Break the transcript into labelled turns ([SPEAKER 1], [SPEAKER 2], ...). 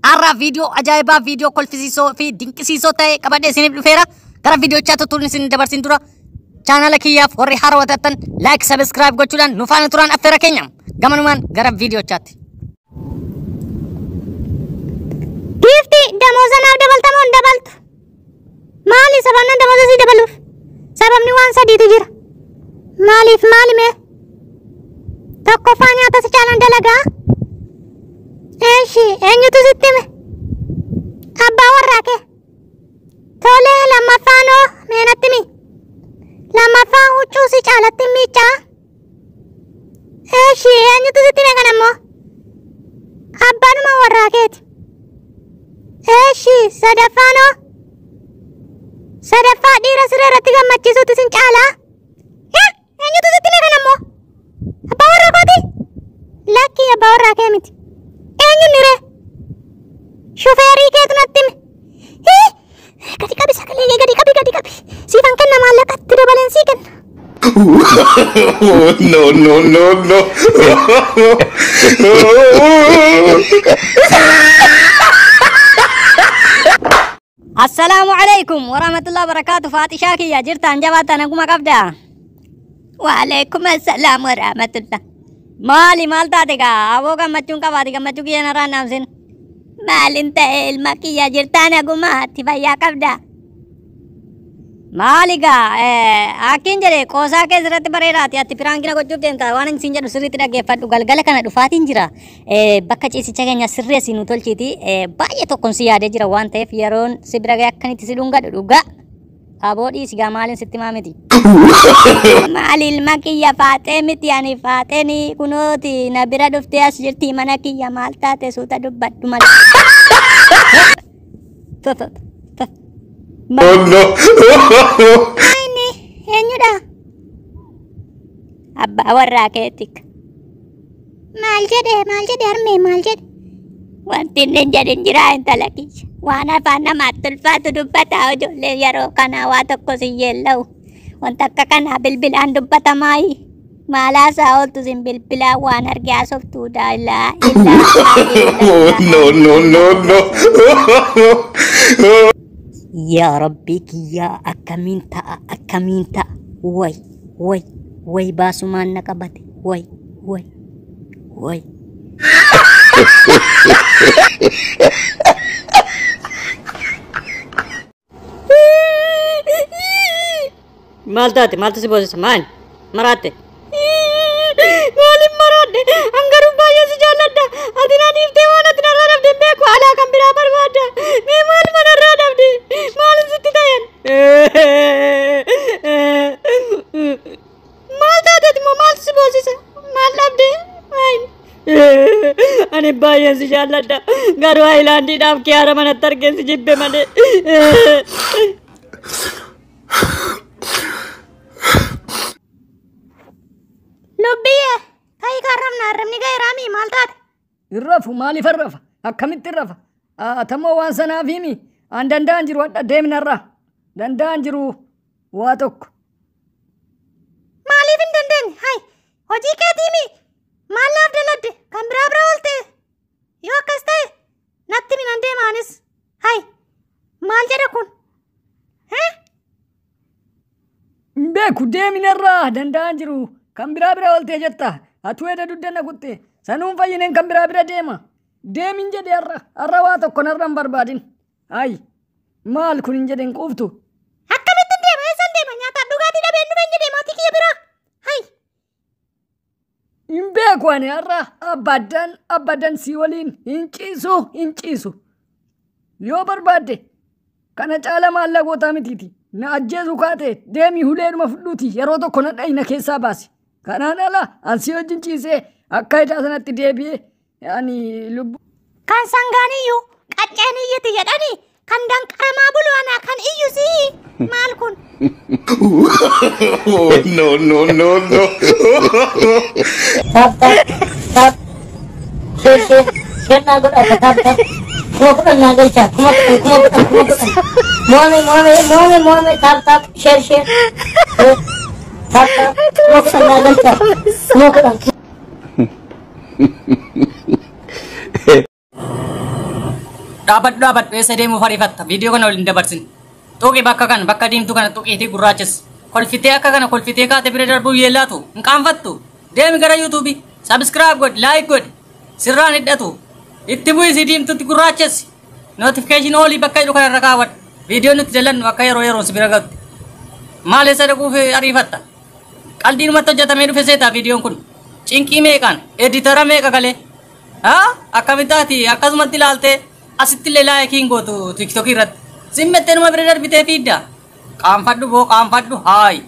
[SPEAKER 1] har'a viidiyoo ajaa'ibaa viidiyoo kolfisiisoo fi dinqisiisoo ta'e qabadhee isiniif dhufeera. Gara viidiyoo chaatu tuun isin dabarsin dura chaanala kiyyaaf warri haarawwatan like subscribe gochuudhaan nu faana turaan affeera keenya. Gamanumaan gara viidiyoo chaatti.
[SPEAKER 2] Gifti damooza naaf dabaltamoo hin dabaltu? Maali sababni damooza sii dabaluuf? Sababni waan sadiitu jira. Maaliif maali mee? Tokkoffaa nyaata si caalaan dalagaa? Eeshi eenyutu sitti hime? Abbaa warraa kee. Tolee lammaffaanoo mee natti himi? Lammaffaan huccuu si caalatti miicaa? Eeshi eenyutu sitti hime kanammoo? Abbaanuma warraa keeti. Eeshi sadaffaanoo? Sadaffaa dhiira siree irratti gammachiisuutu isin caalaa? Eenyutu sitti hime kanammoo? Abbaa warraa kooti? Lakkii abbaa warraa kee miti. Eenyuun ree? Shufeerii keetu natti hime. Gadi qabi sagalee kee gadi qabi. Siifan kenna maallaqatti dabaleen sii kenna.
[SPEAKER 3] No.
[SPEAKER 1] Assalamu alaikum warahmatullahi wabarakatuh. Fatisha kiyya jirtaan jabaatan akkuma qabda. Wa alaikum assalam warahmatullah. Maal taate gaa aboo gammachuun qabaati gammachuu kiyya narraan naamsin. Maalin ta'e ilma kiyya jirtaan akkuma ati fayyaa qabda. Maali gaa akkin jedhe qoosaa keessatti bareedaati ati piraankina gochuuf deemta waan isin jedhu sirriitti dhaggeeffadhu galgala kana dhufaatiin jira bakka ciisicha keenya sirreessi nu tolchiti baay'ee tokkoon si yaadee jira waan ta'eef yeroon si bira ga'e akkanitti si dhungadhu dhugaa aboo dhiisi gaa maalin sitti maamiti. Maali ilma kiyya faaxee miti ani faaxeeni kunooti na bira dhuftee as jirti mana kiyya maal taate suuta dubbadhu malee.
[SPEAKER 3] No.
[SPEAKER 2] Ini eenyudha?
[SPEAKER 1] Abbaa warraa keetik.
[SPEAKER 2] Maal jedhe harmee maal jedhe?
[SPEAKER 1] Wanti inni jedhin jira intala kiyya. Waan afaan namaatti ulfaatu dubbataa ijoollee yeroo kana waa tokko si yeellau. Wanta akka kanaa bilbilaan dubbatamaayi. Maalaasaa ooltu sin bilbilaa waan argee haasoftuudha illaa.
[SPEAKER 3] No.
[SPEAKER 1] Ya Rabbi kiyya akkamiin ta'a way baasumaan na qabate way maal taate maaltu si boosisa maal maraatte
[SPEAKER 2] Maaliif maraadhe? Hangaruu baay'ee si jaalladha. Ati na dhiiftee waan ati narraa dhabde hin beeku alaa kan biraa barbaadda. Mee maal manarraa dhabde? Maal sitti ta'an? Maal taateeti moo maaltu si boosisa? Maal dhabde?
[SPEAKER 1] ani baay'ee si jaalladha garuu haayilaandiidhaaf kiyaara manatti argeen si jibbe malee.
[SPEAKER 2] Lubbiye kai karramna arramni gay rami maal taate?
[SPEAKER 4] Irrafu maaliif arrafa? Akkamitti irrafa? Atamoo waan sanaaf himi an danda'an jiru hadha deemnarraa danda'an jiru waa tokko.
[SPEAKER 2] Maaliif hin dandeenye? Hai hojii keetii mi? Maal naaf daladde? Kan biraa bira oolte? Yoo akkas ta'e natti minan deemaanis. Hai maal jedha kun?
[SPEAKER 4] Beeku deeminarraa danda'an jiru. Kan biraa oolte jetta atu eda duddana kutte sanuun fayyineen kan biraa deema deemin jedhe har'a waa tokko narraan barbaadin ay maal kun hin jedhen quuftu
[SPEAKER 2] akkamitti deema eessan deema nyaata dhugaatii dhabee hin dhufeen jedhee maatii kiyya biraa hay
[SPEAKER 4] hin beeku ani har'a abbadan si waliin hin ciisu yoo barbaadde kana caala maallaqootaa mitiiti na ajjeesu kaate deemi huleedhuma fudhuuti yeroo tokko na dhayina keessaa baasi. Kanaan ala ansi wajjin ciisee akka hidhaa sanatti deebi'ee ani lubbu.
[SPEAKER 2] Kan sangaan iyyuu qacceen iyyiti jedhani kan danqaramaa bulu anaa kan iyyu si maal kun?
[SPEAKER 3] No.
[SPEAKER 5] Tap. Share na godha tap. Kuma na galcha. Kuma. Moame tap. Share. Tap. Kuma na galcha. Kuma.
[SPEAKER 6] Dhaabbadhu eessa deemuu fariifatta viidiyoo kana waliin dabarsin. Tuqi bakka diimtuu kana tuqiitii gurraachis. Kolfitee akka kana kolfitee kaate bira darbuu yeellaatu hin qaanfattu. Deemi gara yuutuubii sabskiraayib godhi laayik godhi sirraan hidhatu itti bu'isi diimtuutti gurraachis. Notifikashinii olii bakka hidhu kanarra kaawwadhu. Viidiyoon nuti jalannu akka yeroo si bira ga'utti. Maal eessa dhaquuf ariifatta? Qaldiinumatti hojjetamee dhufe seetaa viidiyoon kun. Cinqii meeqaan editara meeqa galee? Akkamittaati akkasumatti ilaaltee asitti illee laayikiin gootu tiktokii irratti. Simmettee numa bira darbitee fiidda. Qaanfadhu boo qaanfadhu haayi.